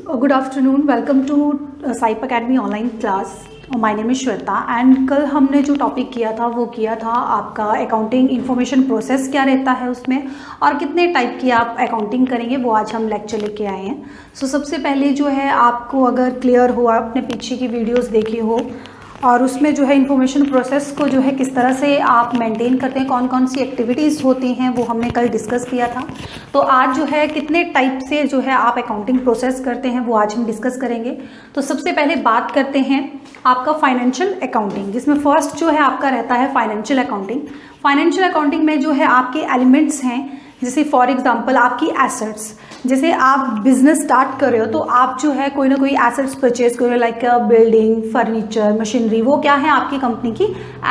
Good afternoon, welcome to साइप academy online class. My name is Shweta and कल हमने जो टॉपिक किया था वो किया था आपका अकाउंटिंग इन्फॉर्मेशन प्रोसेस क्या रहता है उसमें और कितने टाइप की आप अकाउंटिंग करेंगे वो आज हम लेक्चर लेके आए हैं। सो सबसे पहले जो है आपको अगर क्लियर हुआ, आपने पीछे की वीडियोस देखी हो और उसमें जो है इन्फॉर्मेशन प्रोसेस को जो है किस तरह से आप मेंटेन करते हैं, कौन कौन सी एक्टिविटीज़ होती हैं वो हमने कल डिस्कस किया था। तो आज जो है कितने टाइप से जो है आप अकाउंटिंग प्रोसेस करते हैं वो आज हम डिस्कस करेंगे। तो सबसे पहले बात करते हैं आपका फाइनेंशियल अकाउंटिंग, जिसमें फर्स्ट जो है आपका रहता है फाइनेंशियल अकाउंटिंग। फाइनेंशियल अकाउंटिंग में जो है आपके एलिमेंट्स हैं, जैसे फॉर एग्जांपल आपकी एसेट्स, जैसे आप बिजनेस स्टार्ट कर रहे हो तो आप जो है कोई ना कोई एसेट्स परचेज कर रहे हो, लाइक बिल्डिंग, फर्नीचर, मशीनरी, वो क्या है आपकी कंपनी की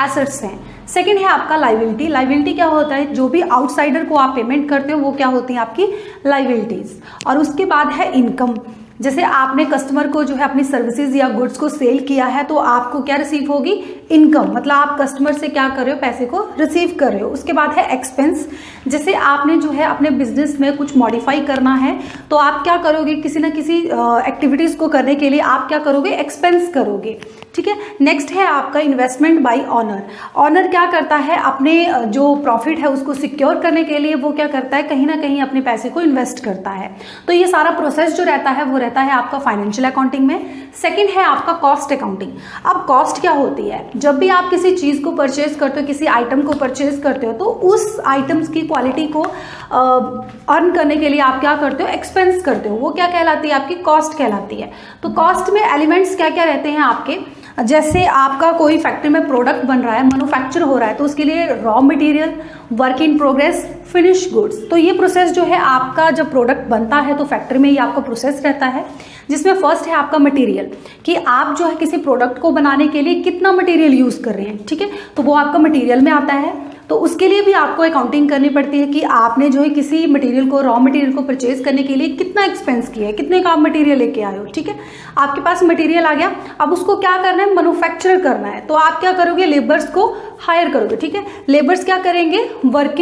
एसेट्स हैं। सेकंड है आपका लाइबिलिटी। लाइबिलिटी क्या होता है, जो भी आउटसाइडर को आप पेमेंट करते हो वो क्या होती है आपकी लाइबिलिटीज। और उसके बाद है इनकम, जैसे आपने कस्टमर को जो है अपनी सर्विसेज या गुड्स को सेल किया है तो आपको क्या रिसीव होगी, इनकम, मतलब आप कस्टमर से क्या कर रहे हो, पैसे को रिसीव कर रहे हो। उसके बाद है एक्सपेंस, जैसे आपने जो है अपने बिजनेस में कुछ मॉडिफाई करना है तो आप क्या करोगे, किसी ना किसी एक्टिविटीज को करने के लिए आप क्या करोगे, एक्सपेंस करोगे। ठीक है। नेक्स्ट है आपका इन्वेस्टमेंट बाय ऑनर। ऑनर क्या करता है, अपने जो प्रॉफिट है उसको सिक्योर करने के लिए वो क्या करता है, कहीं ना कहीं अपने पैसे को इन्वेस्ट करता है। तो ये सारा प्रोसेस जो रहता है वो रहता है आपका फाइनेंशियल अकाउंटिंग में। सेकंड है आपका कॉस्ट अकाउंटिंग। अब कॉस्ट क्या होती है, जब भी आप किसी चीज को परचेज करते हो, किसी आइटम को परचेज करते हो तो उस आइटम्स की क्वालिटी को अर्न करने के लिए आप क्या करते हो, एक्सपेंस करते हो। वो क्या कहलाती है, आपकी कॉस्ट कहलाती है। तो कॉस्ट में एलिमेंट्स क्या क्या रहते हैं आपके, जैसे आपका कोई फैक्ट्री में प्रोडक्ट बन रहा है, मैन्युफैक्चर हो रहा है, तो उसके लिए raw material, work in progress, finish goods. तो ये प्रोसेस जो है आपका जब प्रोडक्ट बनता है तो फैक्ट्री में ही आपका प्रोसेस रहता है, जिसमें फर्स्ट है आपका मटेरियल, कि आप जो है किसी प्रोडक्ट को बनाने के लिए कितना मटेरियल यूज कर रहे हैं। ठीक है, तो वो आपका मटेरियल में आता है। तो उसके लिए भी आपको अकाउंटिंग करनी पड़ती है कि आपने जो है किसी मटेरियल को, रॉ मटेरियल को परचेज करने के लिए कितना एक्सपेंस किया है, कितने का आप मटेरियल लेके आए हो। ठीक है, आपके पास मटेरियल आ गया, अब उसको क्या करना है, मैन्युफैक्चर करना है। तो आप क्या करोगे, लेबर्स को हायर करोगे। ठीक है, लेबर्स क्या करेंगे, वर्क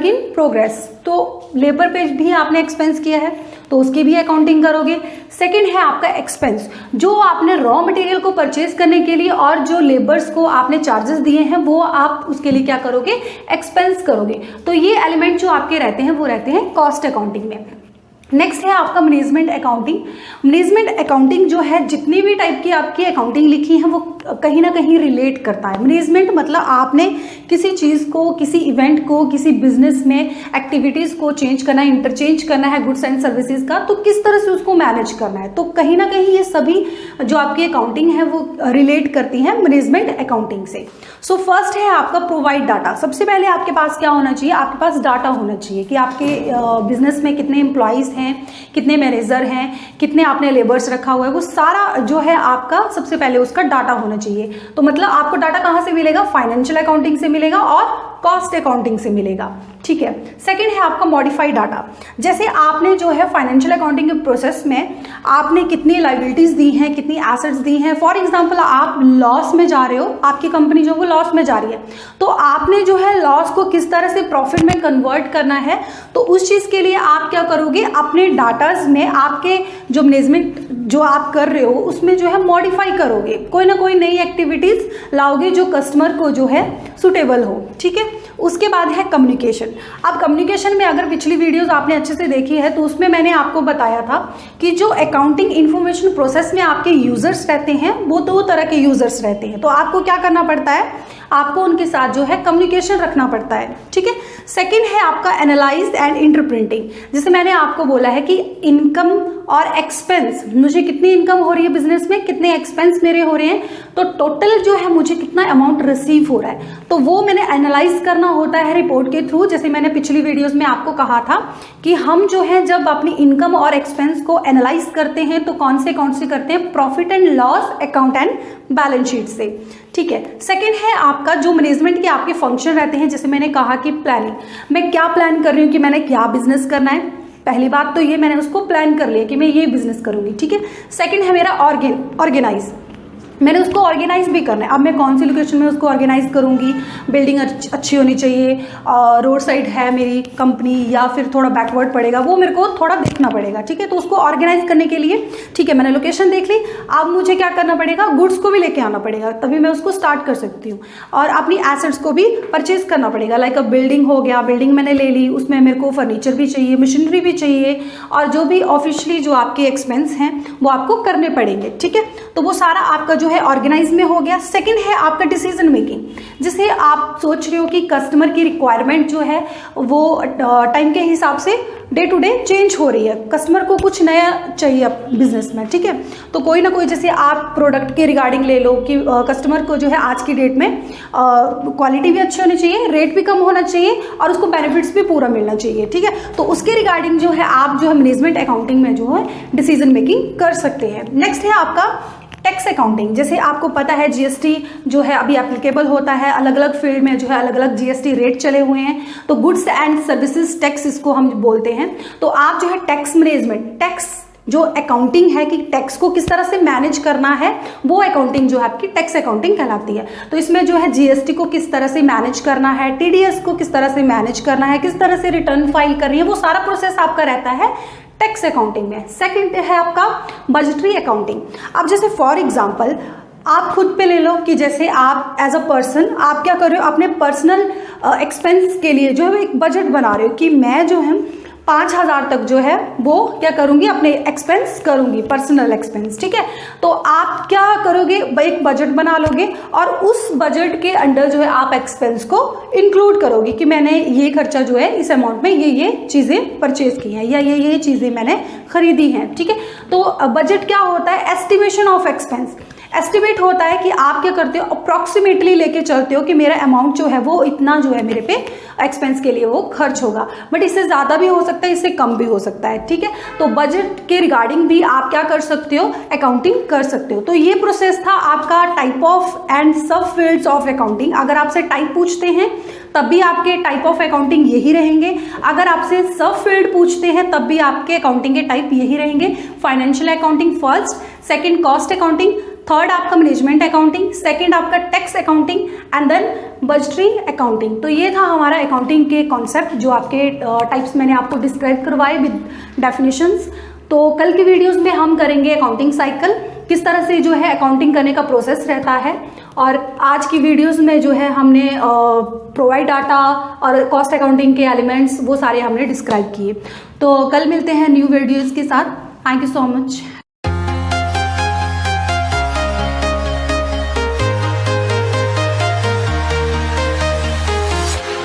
इन प्रोग्रेस। तो लेबर पे भी आपने एक्सपेंस किया है तो उसकी भी अकाउंटिंग करोगे। सेकंड है आपका एक्सपेंस, जो आपने रॉ मटेरियल को परचेज करने के लिए और जो लेबर्स को आपने चार्जेस दिए हैं वो आप उसके लिए क्या करोगे, एक्सपेंस करोगे। तो ये एलिमेंट जो आपके रहते हैं वो रहते हैं कॉस्ट अकाउंटिंग में। नेक्स्ट है आपका मैनेजमेंट अकाउंटिंग। मैनेजमेंट अकाउंटिंग जो है, जितनी भी टाइप की आपकी अकाउंटिंग लिखी है वो कहीं ना कहीं रिलेट करता है। मैनेजमेंट मतलब आपने किसी चीज़ को, किसी इवेंट को, किसी बिजनेस में एक्टिविटीज़ को चेंज करना है, इंटरचेंज करना है गुड्स एंड सर्विसेज का, तो किस तरह से उसको मैनेज करना है। तो कहीं ना कहीं ये सभी जो आपकी अकाउंटिंग है वो रिलेट करती है मैनेजमेंट अकाउंटिंग से। सो फर्स्ट है आपका प्रोवाइड डाटा। सबसे पहले आपके पास क्या होना चाहिए, आपके पास डाटा होना चाहिए कि आपके बिजनेस में कितने एम्प्लॉयज़ हैं, कितने मैनेजर हैं, कितने आपने लेबर्स रखा हुआ है, वो सारा जो है आपका सबसे पहले उसका डाटा होना चाहिए। तो मतलब आपको डाटा कहाँ से मिलेगा, फाइनेंशियल अकाउंटिंग से मिलेगा और कॉस्ट अकाउंटिंग से मिलेगा। ठीक है। सेकंड है आपका मॉडिफाइड डाटा, जैसे आपने जो है फाइनेंशियल अकाउंटिंग के प्रोसेस में आपने कितनी लायबिलिटीज दी हैं, कितनी एसेट्स दी हैं। फॉर एग्जांपल आप लॉस में जा रहे हो, आपकी कंपनी जो वो लॉस में जा रही है, तो आपने जो है लॉस को किस तरह से प्रॉफिट में कन्वर्ट करना है, तो उस चीज के लिए आप क्या करोगे, अपने डाटाज में आपके जो मैनेजमेंट जो आप कर रहे हो उसमें जो है मॉडिफाई करोगे, कोई ना कोई नई एक्टिविटीज लाओगे जो कस्टमर को जो है सुटेबल हो। ठीक है। उसके बाद है कम्युनिकेशन। अब कम्युनिकेशन में अगर पिछली वीडियोस आपने अच्छे से देखी है तो उसमें मैंने आपको बताया था कि जो अकाउंटिंग इंफॉर्मेशन प्रोसेस में आपके यूजर्स रहते हैं वो दो तरह के यूजर्स रहते हैं। तो आपको क्या करना पड़ता है, आपको उनके साथ जो है कम्युनिकेशन रखना पड़ता है। ठीक है। सेकंड है आपका एनालाइज एंड इंटरप्रिंटिंग। जैसे मैंने आपको बोला है कि इनकम और एक्सपेंस, मुझे कितनी इनकम हो रही है बिजनेस में, कितने एक्सपेंस मेरे हो रहे हैं, तो टोटल जो है मुझे कितना अमाउंट रिसीव हो रहा है, तो वो मैंने एनालाइज करना होता है रिपोर्ट के थ्रू। जैसे मैंने पिछली वीडियोस में आपको कहा था कि हम जो है जब अपनी इनकम और एक्सपेंस को एनालाइज करते हैं तो कौन से करते हैं, profit and loss account and balance sheet से। ठीक है। सेकंड है आपका जो मैनेजमेंट के आपके फंक्शन रहते हैं, जैसे मैंने कहा कि प्लानिंग, मैं क्या प्लान कर रही हूँ कि मैंने क्या बिजनेस करना है। पहली बात तो ये मैंने उसको प्लान कर लिया कि मैं ये बिजनेस करूंगी। ठीक है। सेकंड है मेरा ऑर्गेनाइज, मैंने उसको ऑर्गेनाइज भी करना है। अब मैं कौन सी लोकेशन में उसको ऑर्गेनाइज करूँगी, बिल्डिंग अच्छी होनी चाहिए, रोड साइड है मेरी कंपनी या फिर थोड़ा बैकवर्ड पड़ेगा, वो मेरे को थोड़ा देखना पड़ेगा, ठीक है। तो उसको ऑर्गेनाइज करने के लिए, ठीक है, मैंने लोकेशन देख ली, अब मुझे क्या करना पड़ेगा, गुड्स को भी लेके आना पड़ेगा, तभी मैं उसको स्टार्ट कर सकती हूँ। और अपनी एसेट्स को भी परचेज करना पड़ेगा, लाइक अब बिल्डिंग हो गया, बिल्डिंग मैंने ले ली, उसमें मेरे को फर्नीचर भी चाहिए, मशीनरी भी चाहिए, और जो भी ऑफिशियली जो आपके एक्सपेंस हैं वो आपको करने पड़ेंगे, ठीक है। तो वो सारा आपका जो है ऑर्गेनाइज में हो गया। सेकंड है आपका डिसीजन मेकिंग, जिसे आप सोच रहे हो कि कस्टमर की रिक्वायरमेंट जो है वो टाइम के हिसाब से डे टू डे चेंज हो रही है, कस्टमर को कुछ नया चाहिए बिजनेस में, ठीक है। तो कोई ना कोई, जैसे आप प्रोडक्ट के रिगार्डिंग ले लो कि कस्टमर को जो है आज की डेट में क्वालिटी भी अच्छी होनी चाहिए, रेट भी कम होना चाहिए और उसको बेनिफिट्स भी पूरा मिलना चाहिए, ठीक है। तो उसके रिगार्डिंग जो है आप जो है मैनेजमेंट अकाउंटिंग में जो है डिसीजन मेकिंग कर सकते हैं। नेक्स्ट है आपका टैक्स अकाउंटिंग। जैसे आपको पता है जीएसटी जो है अभी एप्लीकेबल होता है, अलग अलग फील्ड में जो है अलग अलग जीएसटी रेट चले हुए हैं। तो गुड्स एंड सर्विसेज टैक्स इसको हम बोलते हैं। तो आप जो है टैक्स मैनेजमेंट, टैक्स जो अकाउंटिंग है कि टैक्स को किस तरह से मैनेज करना है, वो अकाउंटिंग जो है आपकी टैक्स अकाउंटिंग कहलाती है। तो इसमें जो है जीएसटी को किस तरह से मैनेज करना है, टीडीएस को किस तरह से मैनेज करना है, किस तरह से रिटर्न फाइल करनी है, वो सारा प्रोसेस आपका रहता है टैक्स अकाउंटिंग में। सेकंड है आपका बजटरी अकाउंटिंग। अब जैसे फॉर एग्जांपल आप खुद पे ले लो कि जैसे आप एज अ पर्सन आप क्या कर रहे हो, अपने पर्सनल एक्सपेंस के लिए जो है एक बजट बना रहे हो कि मैं जो है 5,000 तक जो है वो क्या करूंगी, अपने एक्सपेंस करूंगी, पर्सनल एक्सपेंस, ठीक है। तो आप क्या करोगे, एक बजट बना लोगे और उस बजट के अंडर जो है आप एक्सपेंस को इंक्लूड करोगे कि मैंने ये खर्चा जो है इस अमाउंट में ये चीजें परचेज की हैं या ये चीजें मैंने खरीदी हैं, ठीक है। तो बजट क्या होता है, एस्टिमेशन ऑफ एक्सपेंस। एस्टिमेट होता है कि आप क्या करते हो, अप्रॉक्सीमेटली लेके चलते हो कि मेरा अमाउंट जो है वो इतना जो है मेरे पे एक्सपेंस के लिए वो खर्च होगा, बट इससे ज़्यादा भी हो सकता है, इससे कम भी हो सकता है, ठीक है। तो बजट के रिगार्डिंग भी आप क्या कर सकते हो, अकाउंटिंग कर सकते हो। तो ये प्रोसेस था आपका टाइप ऑफ एंड सब फील्ड्स ऑफ अकाउंटिंग। अगर आपसे टाइप पूछते हैं तब भी आपके टाइप ऑफ अकाउंटिंग यही रहेंगे, अगर आपसे सब फील्ड पूछते हैं तब भी आपके अकाउंटिंग के टाइप यही रहेंगे। Financial accounting first, second cost accounting, third आपका मैनेजमेंट अकाउंटिंग, सेकंड आपका tax accounting and then budgetary accounting. तो ये था हमारा अकाउंटिंग के कॉन्सेप्ट जो आपके टाइप्स मैंने आपको डिस्क्राइब करवाए विद डेफिनेशंस। तो कल की वीडियोस में हम करेंगे अकाउंटिंग साइकिल, किस तरह से जो है अकाउंटिंग करने का प्रोसेस रहता है। और आज की वीडियोस में जो है हमने प्रोवाइड डाटा और कॉस्ट अकाउंटिंग के एलिमेंट्स वो सारे हमने डिस्क्राइब किए। तो कल मिलते हैं न्यू वीडियोस के साथ। Thank you so much.